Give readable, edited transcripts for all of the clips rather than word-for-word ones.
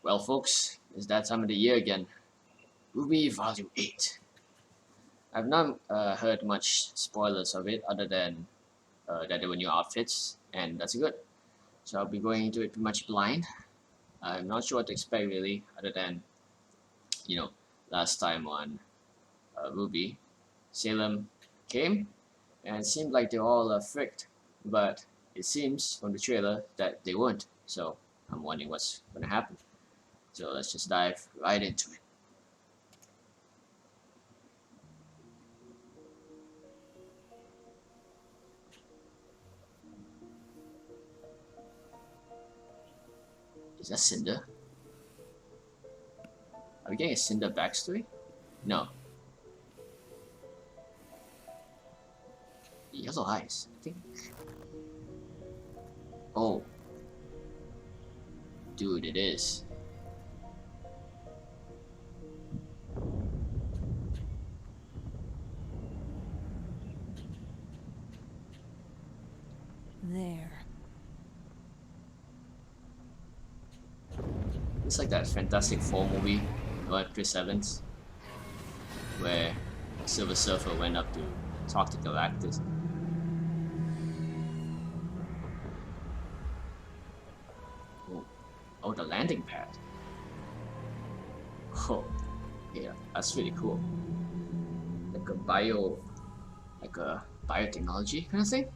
Well, folks, it's that time of the year again. RWBY Volume 8. I've not heard much spoilers of it other than that there were new outfits, and that's good. So I'll be going into it pretty much blind. I'm not sure what to expect really, other than, you know, last time on RWBY, Salem came, and it seemed like they were all fricked, but it seems from the trailer that they weren't. So I'm wondering what's gonna happen. So let's just dive right into it. Is that Cinder? Are we getting a Cinder backstory? No. Yellow eyes, I think. Oh. Dude, it is. There. It's like that Fantastic Four movie, about Chris Evans, where Silver Surfer went up to talk to Galactus. Oh, oh, the landing pad. Oh, yeah, that's really cool. Like a biotechnology kind of thing.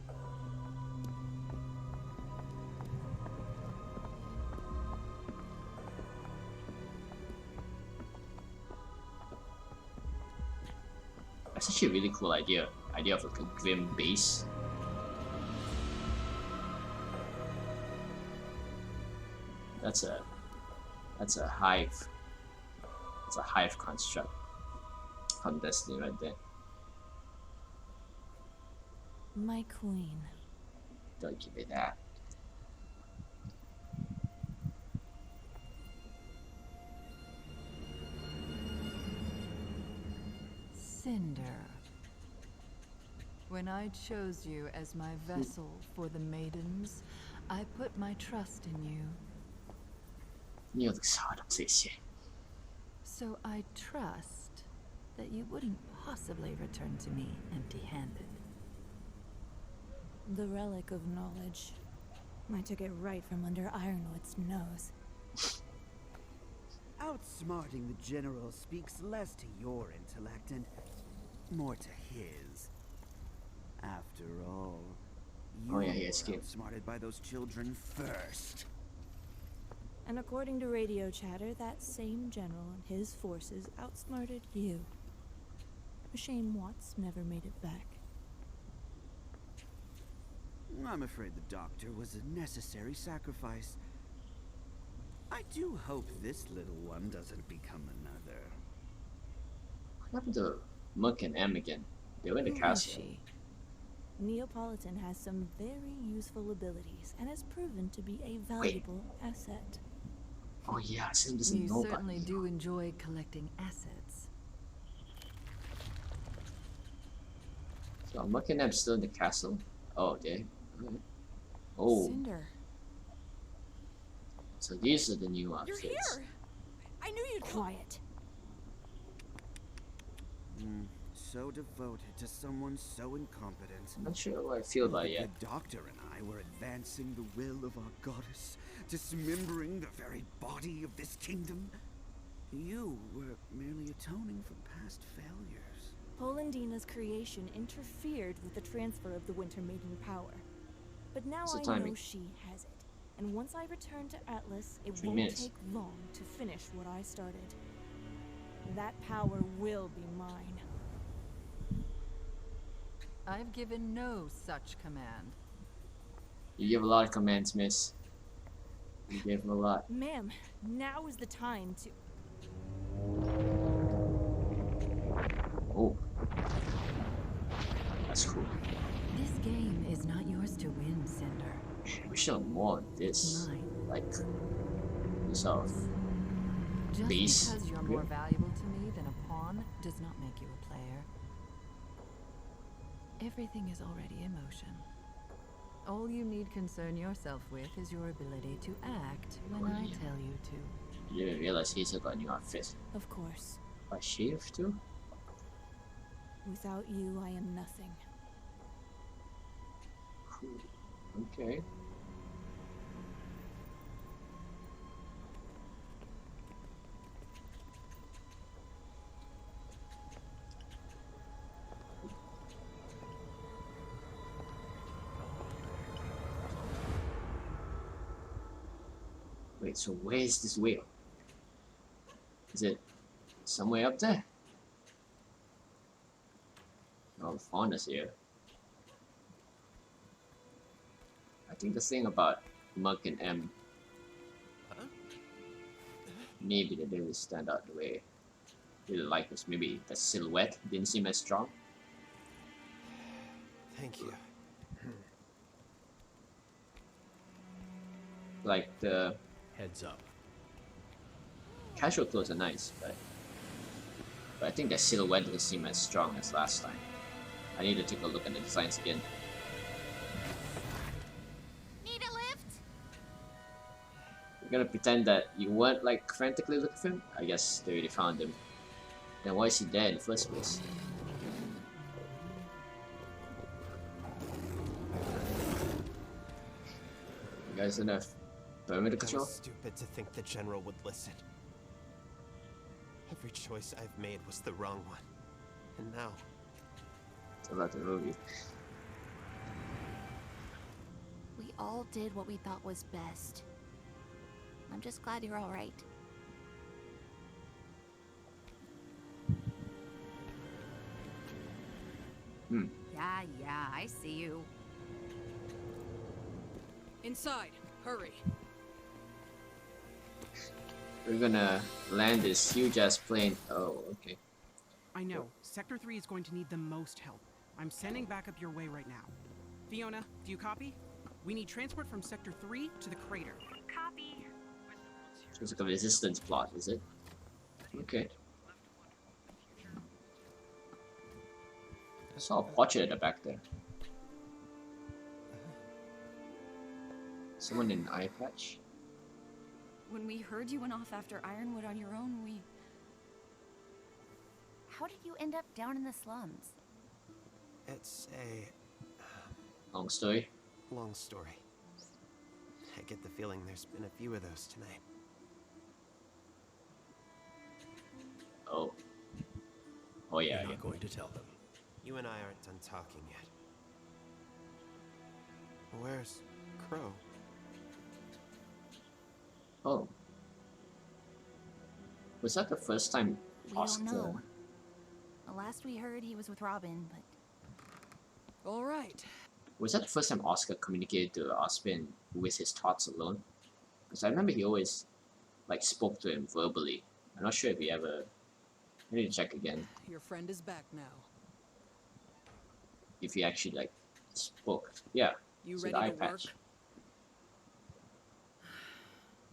That's actually a really cool idea. Idea of like a grim base. That's a hive. It's a hive construct from Destiny right there. My queen. Don't give me that. Cinder. When I chose you as my vessel for the maidens, I put my trust in you. 你有啥的这些？ So I trust that you wouldn't possibly return to me empty-handed. The relic of knowledge. I took it right from under Ironwood's nose. Outsmarting the general speaks less to your intellect and more to his. After all, you Oh, yeah, he were escaped. outsmarted by those children first. And according to radio chatter, that same general and his forces outsmarted you. A shame Watts never made it back. I'm afraid the doctor was a necessary sacrifice. I do hope this little one doesn't become another. What happened to Muck and M again? They were in the Who is castle. she? Neapolitan has some very useful abilities and has proven to be a valuable asset. Oh yeah, Sam doesn't You know certainly about do enjoy collecting assets. So Muck and M still in the castle. Oh, okay. Oh, Cinder. so these are the new You're outfits. here! I knew you'd Quiet. So devoted to someone so incompetent. I'm not sure what I feel about it The yet. good doctor and I were advancing the will of our goddess, dismembering the very body of this kingdom. You were merely atoning for past failures. Polendina's creation interfered with the transfer of the Winter Maiden power. But now What's the I timing? know she has it. And once I return to Atlas, it 3 won't minutes. take long to finish what I started. That power will be mine. I've given no such command. You give a lot of commands, miss. You gave him a lot. Ma'am, now is the time to... Oh. That's cool. This game is not yours to win, Cinder. We should have more of It's this. mine. Like, yourself. Just Base. because you're more valuable to me than a pawn does not make you a player. Everything is already in motion. All you need concern yourself with is your ability to act when I tell you to. You didn't realize Hazel got a new outfit. Of course. I shaved too? Without you, I am nothing. Okay. Wait, so where is this whale? Is it somewhere up there? Oh, the fauna's here. I think the thing about Mug and M, maybe they didn't stand out the way they like was maybe the silhouette didn't seem as strong. Thank you. Like the Heads up. casual clothes are nice, but I think the silhouette doesn't seem as strong as last time. I need to take a look at the designs again. Need a lift? You're gonna pretend that you weren't like frantically looking for him? I guess they already found him. Then why is he there in the first place? You guys don't have perimeter I control? was stupid to think the general would listen. Every choice I've made was the wrong one. And now, It's about the movie. We all did what we thought was best. I'm just glad you're all right. Yeah, I see you. Inside, hurry. We're gonna land this huge ass plane. Oh, okay. I know. Sector 3 is going to need the most help. I'm sending backup your way right now. Fiona, do you copy? We need transport from Sector 3 to the crater. So it's like a resistance plot, is it? Okay. I saw a portrait at the back there. Someone in an eye patch? When we heard you went off after Ironwood on your own, we... How did you end up down in the slums? it's a Long story. long story. I get the feeling there's been a few of those tonight. Oh. Oh yeah, You're yeah. not going to tell them. You and I aren't done talking yet. Where's Crow? Oh. Was that the first time We Oscar... don't know. The last we heard, he was with Robin, but... All right. Was that the first time Oscar communicated to Ospin with his thoughts alone? Because I remember he always like spoke to him verbally. I'm not sure if he ever... I need to check again. Your friend is back now. If he actually like spoke. Yeah. You it's the ready eye to work? patch.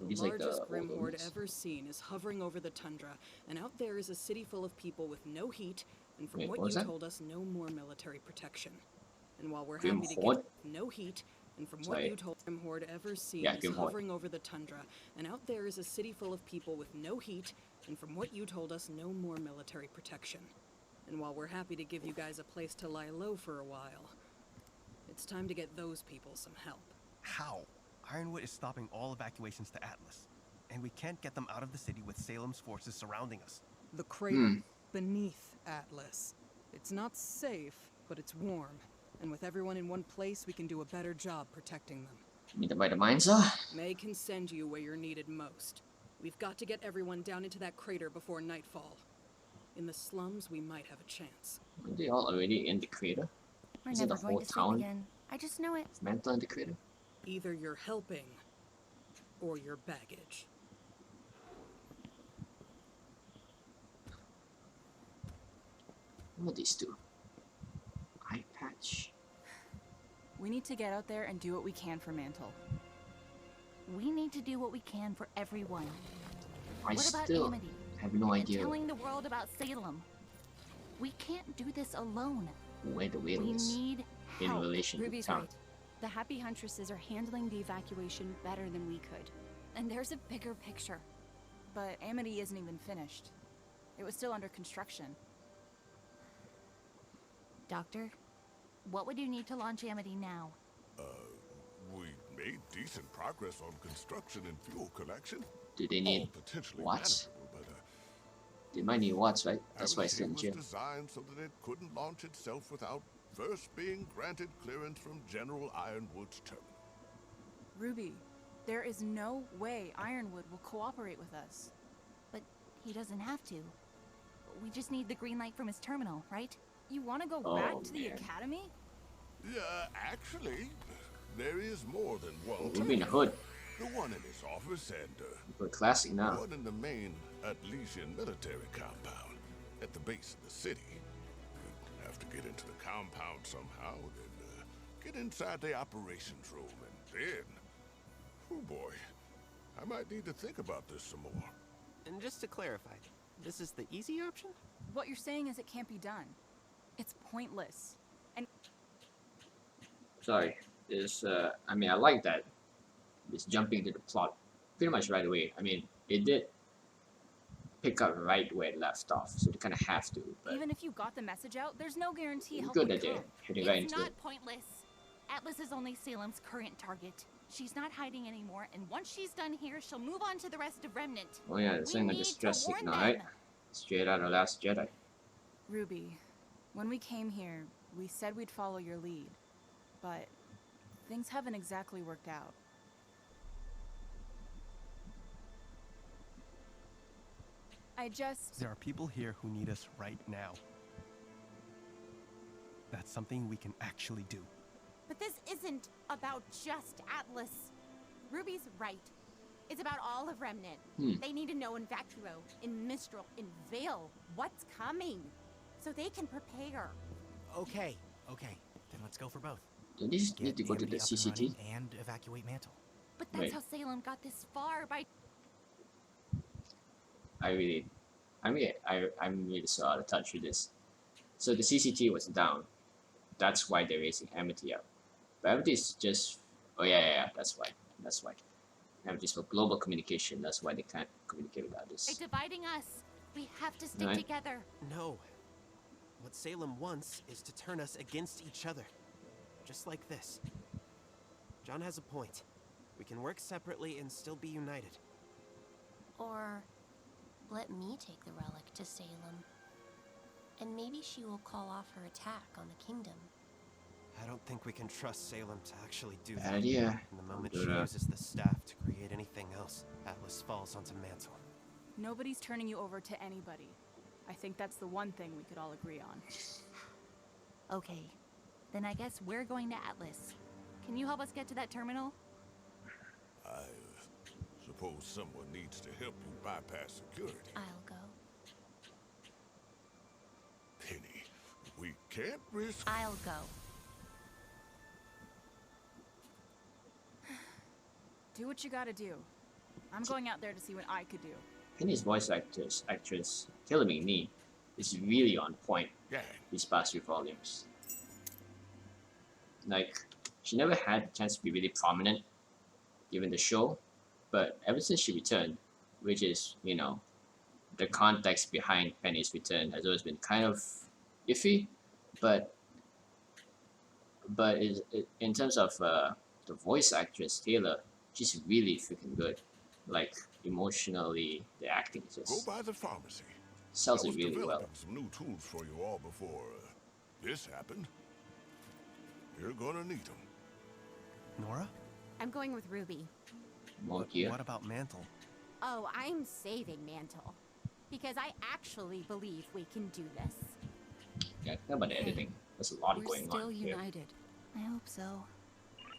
The He's like the largest Grim old Horde ones. ever seen is hovering over the tundra, and out there is a city full of people with no heat, and from Wait, what what was you that? told us, no more military protection. And while we're Grim happy to Horde? get no heat, and from Sorry. what you told Grim Horde ever seen Yeah, is Grim Horde. hovering over the tundra, and out there is a city full of people with no heat, and from what you told us, no more military protection. And while we're happy to give you guys a place to lie low for a while, it's time to get those people some help. How? Ironwood is stopping all evacuations to Atlas, and we can't get them out of the city with Salem's forces surrounding us. The crater beneath Atlas. It's not safe, but it's warm. And with everyone in one place, we can do a better job protecting them. You mean by the mines, huh? May can send you where you're needed most. We've got to get everyone down into that crater before nightfall. In the slums, we might have a chance. Aren't they all already in the crater? We're Is it never the going whole to sleep town? again. I just know it. Mental in the crater? Either you're helping, or you're baggage. What are these two? Eye patch. We need to get out there and do what we can for Mantle. We need to do what we can for everyone. I What about still Amity? have no And idea telling the world about Salem. We can't do this alone. where the whale We is need in help. relation to Ruby's town. right. The Happy Huntresses are handling the evacuation better than we could. And there's a bigger picture. but Amity isn't even finished. It was still under construction. Doctor, what would you need to launch Amity now? We made decent progress on construction and fuel collection. Do they need Potentially watts? manageable, but They might need watts, right? That's why it's still in everything jail. was designed so that it couldn't launch itself without first being granted clearance from General Ironwood's terminal. Ruby, there is no way Ironwood will cooperate with us. But he doesn't have to. We just need the green light from his terminal, right? You want to go Oh, back to the man. academy? Actually, there is more than one. Ruby in the Hood. The one in his office and We're classic now. one in the main Atlesian military compound at the base of the city. You'd have to get into the compound somehow, then get inside the operations room, and then... Oh boy, I might need to think about this some more. And just to clarify, this is the easy option? What you're saying is it can't be done. It's pointless. And Sorry. Is I mean, I like that. It's jumping to the plot pretty much right away. I mean, it did pick up right where it left off, so they kind of have to. But even if you got the message out, there's no guarantee it's help good would that they're come. heading right It's into not it. pointless. Atlas is only Salem's current target. She's not hiding anymore, and once she's done here, she'll move on to the rest of Remnant. Oh yeah, it's saying a need to distress warn signal, them. right? Straight out of Last Jedi. Ruby, when we came here, we said we'd follow your lead, but things haven't exactly worked out. There are people here who need us right now. That's something we can actually do. But this isn't about just Atlas. Ruby's right. It's about all of Remnant. They need to know in Vacturo, in Mistral, in Vale, what's coming, so they can prepare. Okay, then let's go for both. Don't they just need to go to the Amity up and CCT? running and evacuate Mantle. But that's Wait. how Salem got this far, by... I'm really so out of touch with this. So the CCT was down. That's why they're raising Amity up. But Amity is just... Oh yeah, that's why. Amity is for global communication. That's why they can't communicate with By others. dividing us, we have to stick Right. together. No. What Salem wants is to turn us against each other. Just like this. John has a point. We can work separately and still be united. Or let me take the relic to Salem. And maybe she will call off her attack on the kingdom. I don't think we can trust Salem to actually do Bad that. idea. And the moment Do she that. uses the staff to create anything else, Atlas falls onto Mantle. Nobody's turning you over to anybody. I think that's the one thing we could all agree on. Okay, then I guess we're going to Atlas. Can you help us get to that terminal? I suppose someone needs to help you bypass security. I'll go. Penny, we can't risk... I'll go. Do what you gotta do. I'm going out there to see what I could do. Penny's voice actress Taylor McNee is really on point Yeah. these past few volumes. Like, she never had a chance to be really prominent given the show, but ever since she returned, which is, you know, the context behind Penny's return has always been kind of iffy, but in terms of the voice actress Taylor, she's really freaking good. Like, emotionally, the acting Go just by the pharmacy. sells I it was really well. developing some new tools for you all before this happened. You're gonna need them. Nora? I'm going with Ruby. More gear. What about Mantle? Oh, I'm saving Mantle. Because I actually believe we can do this. Yeah, think about the editing. There's a lot We're going still on here. united. I hope so.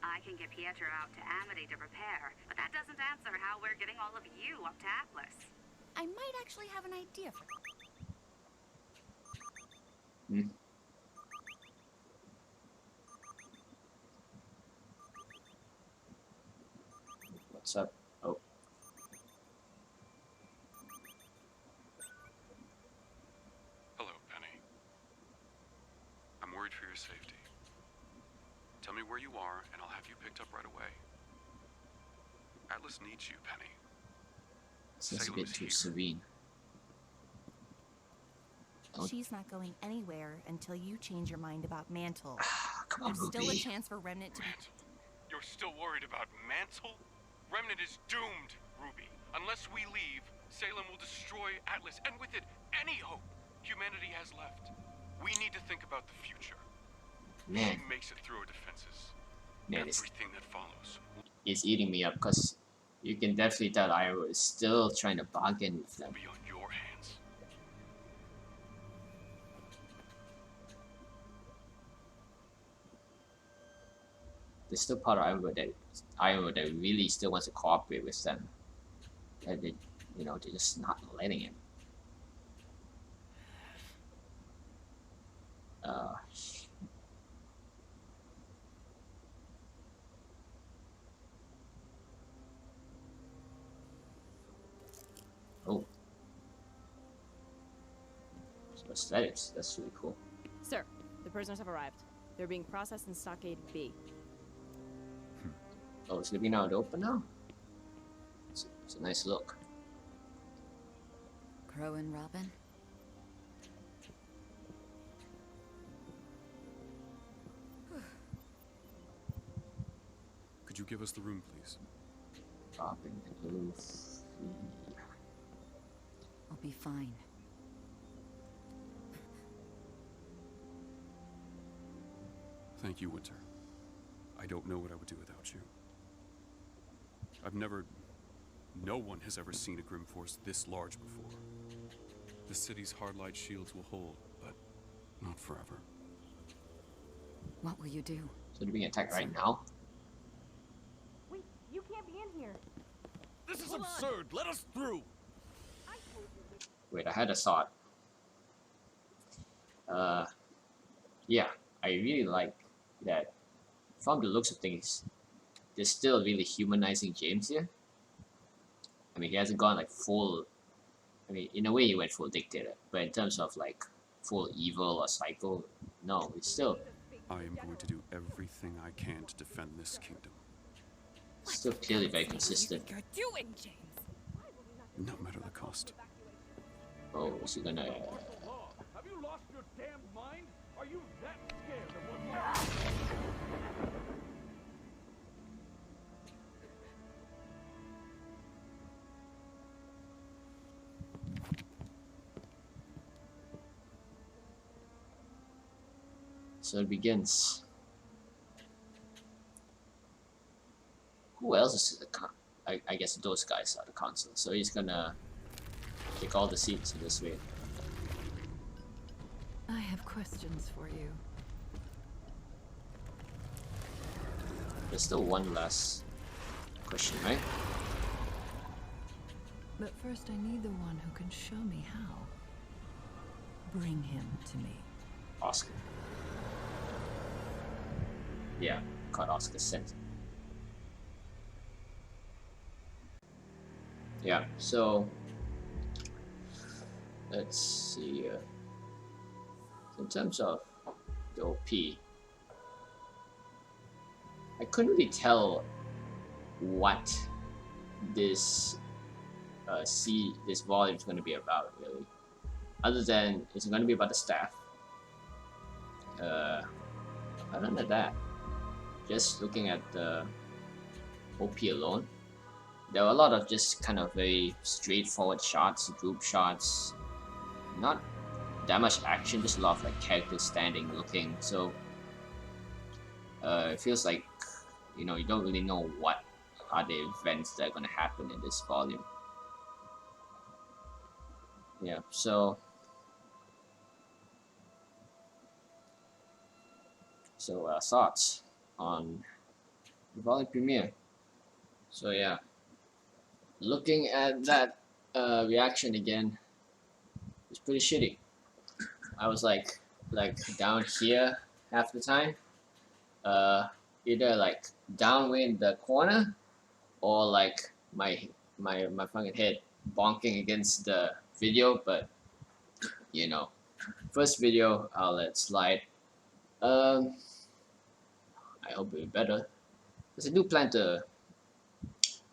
I can get Pietro out to Amity to prepare, but that doesn't answer how we're getting all of you up to Atlas. I might actually have an idea for What's up? Oh. Hello, Penny. I'm worried for your safety. Tell me where you are, and I'll have you picked up right away. Atlas needs you, Penny. That's a bit too serene. She's not going anywhere until you change your mind about Mantle. Come on, There's still a Ruby. chance for Remnant to be... You're still worried about Mantle? Remnant is doomed, Ruby. Unless we leave, Salem will destroy Atlas, and with it, any hope humanity has left. We need to think about the future. Man. She makes it through her defenses. Man, Everything that follows. it's eating me up because you can definitely tell Iowa is still trying to bargain with them. Be on your hands. There's still part of Iowa that really still wants to cooperate with them. And they, you know, they're just not letting it. Oh. So aesthetics, that's really cool. Sir, the prisoners have arrived. They're being processed in Stockade B. Oh, it's living out open now? It's a nice look. Crow and Robin? Could you give us the room, please? Robin and Luffy. I'll be fine. Thank you, Winter. I don't know what I would do without you. No one has ever seen a Grim Force this large before. The city's hardlight shields will hold, but not forever. What will you do? So they're being attacked right now? Wait, you can't be in here. This is absurd. Let us through. Wait, I had a thought. Yeah, I really like that. From the looks of things, they're still really humanizing James here. I mean, he hasn't gone like full. I mean, in a way, he went full dictator, but in terms of like full evil or psycho, no, it's still. I am going to do everything I can to defend this kingdom. Still clearly very consistent. You're doing, James. No matter the cost. Oh, is he gonna? Have you lost your damn mind? Are you that scared of what? So it begins. Who else is the I guess those guys are the council. So he's gonna take all the seats in this way. I have questions for you. There's still one last question, right? But first I need the one who can show me how. Bring him to me. Oscar. Yeah, caught Oscar sent. Yeah, so let's see. In terms of the OP, I couldn't really tell what this this volume is going to be about, really. Other than it's going to be about the staff. Other than that, just looking at the OP alone, there were a lot of just kind of very straightforward shots, group shots, not that much action, just a lot of like characters standing, looking. So it feels like, you know, you don't really know what are the events that are going to happen in this volume. Yeah, so thoughts on the volume premiere. So yeah, looking at that reaction again, it's pretty shitty. I was like down here half the time, either like down way in the corner, or like my fucking head bonking against the video. But you know, first video I'll let slide. I hope it'll be better, because I do plan to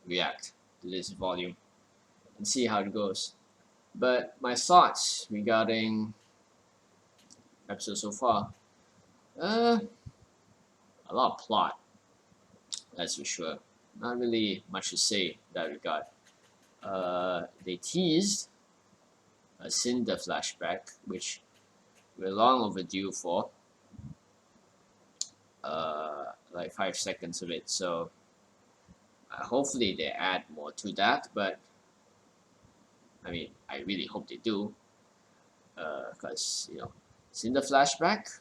react to this volume and see how it goes. But my thoughts regarding episode so far, a lot of plot, that's for sure. Not really much to say in that regard. They teased a Cinder flashback, which we're long overdue for. Like 5 seconds of it, so hopefully they add more to that, but I mean, I really hope they do, because you know, Cinder flashback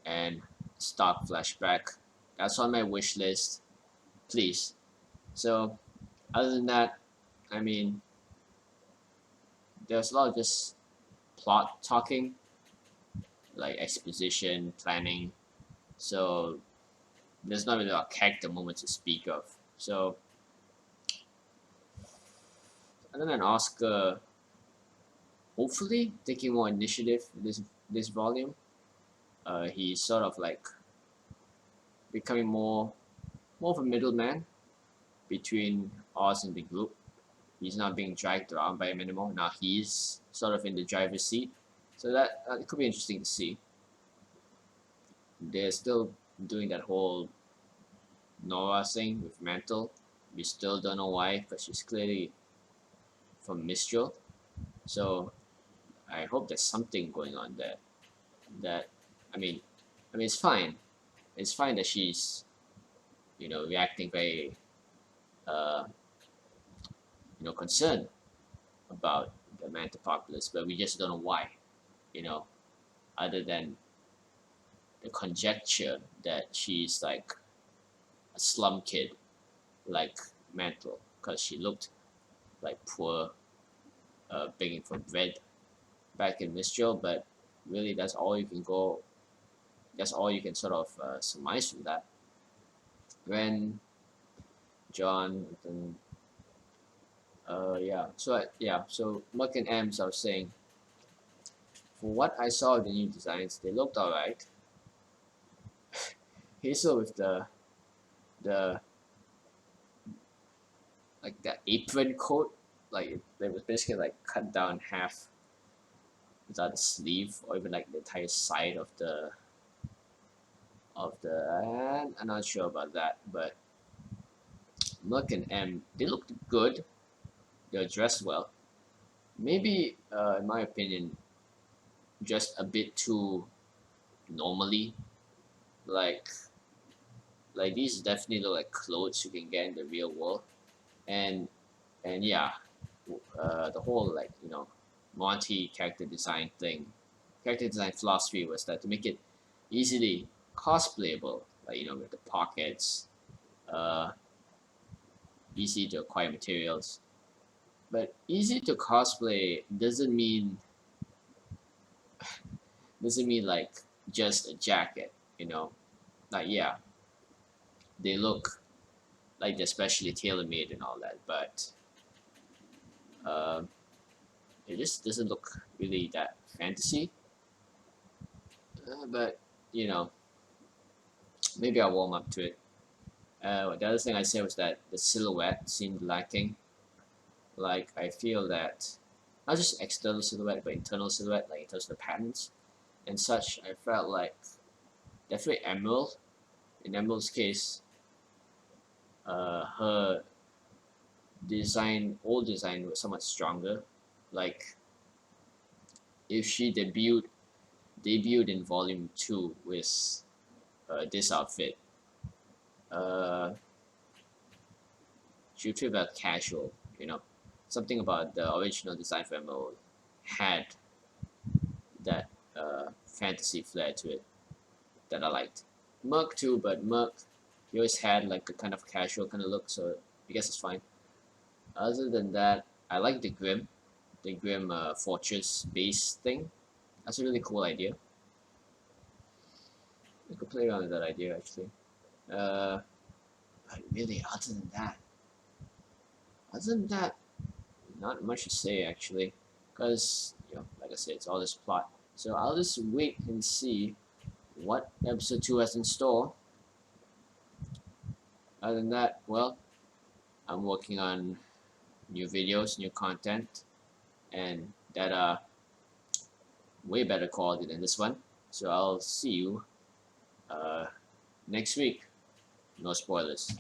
and Stark flashback, that's on my wish list, please. So other than that, I mean, there's a lot of just plot talking, like exposition, planning, so there's not really a character moment to speak of. So other than Oscar hopefully taking more initiative in this volume, he's sort of like becoming more of a middleman between Oz and the group. He's not being dragged around by him anymore. Now he's sort of in the driver's seat. So that it could be interesting to see. They're still doing that whole Nora thing with Mantle. We still don't know why, because she's clearly from Mistral. So I hope there's something going on there. That I mean it's fine. It's fine that she's, you know, reacting very you know, concerned about the Mantle populace, but we just don't know why, you know, other than the conjecture that she's like a slum kid like Mantle, because she looked like poor, begging for bread back in Mistral, but really that's all you can sort of surmise from that. Ren, John, and so Muck and Ems, I was saying, for what I saw of the new designs, they looked alright. Hazel with the like that apron coat, like it was basically like cut down half without the sleeve, or even like the entire side of the I'm not sure about that, but Muck and M, they looked good. They're dressed well. Maybe, in my opinion, just a bit too normally. Like these definitely look like clothes you can get in the real world, and yeah, the whole, like, you know, Monty character design philosophy was that to make it easily cosplayable, like, you know, with the pockets, easy to acquire materials. But easy to cosplay doesn't mean like just a jacket, you know. Like, yeah, they look like they're specially tailor-made and all that, but it just doesn't look really that fantasy. But you know, maybe I'll warm up to it. The other thing I said was that the silhouette seemed lacking. Like, I feel that not just external silhouette, but internal silhouette, like in terms of the patterns and such. I felt like definitely Emerald. In Emerald's case, her old design was somewhat stronger. Like, if she debuted in volume 2 with this outfit, she would feel very casual, you know. Something about the original design for Emerald had that fantasy flair to it that I liked. Merc too, but Merc, he always had like a kind of casual kind of look, so I guess it's fine. Other than that, I like the Grim Fortress base thing. That's a really cool idea. We could play around with that idea, actually. But really, other than that, not much to say, actually, because, you know, like I said, it's all this plot. So I'll just wait and see what episode 2 has in store. Other than that, well, I'm working on new videos, new content, and that are way better quality than this one. So I'll see you next week. No spoilers.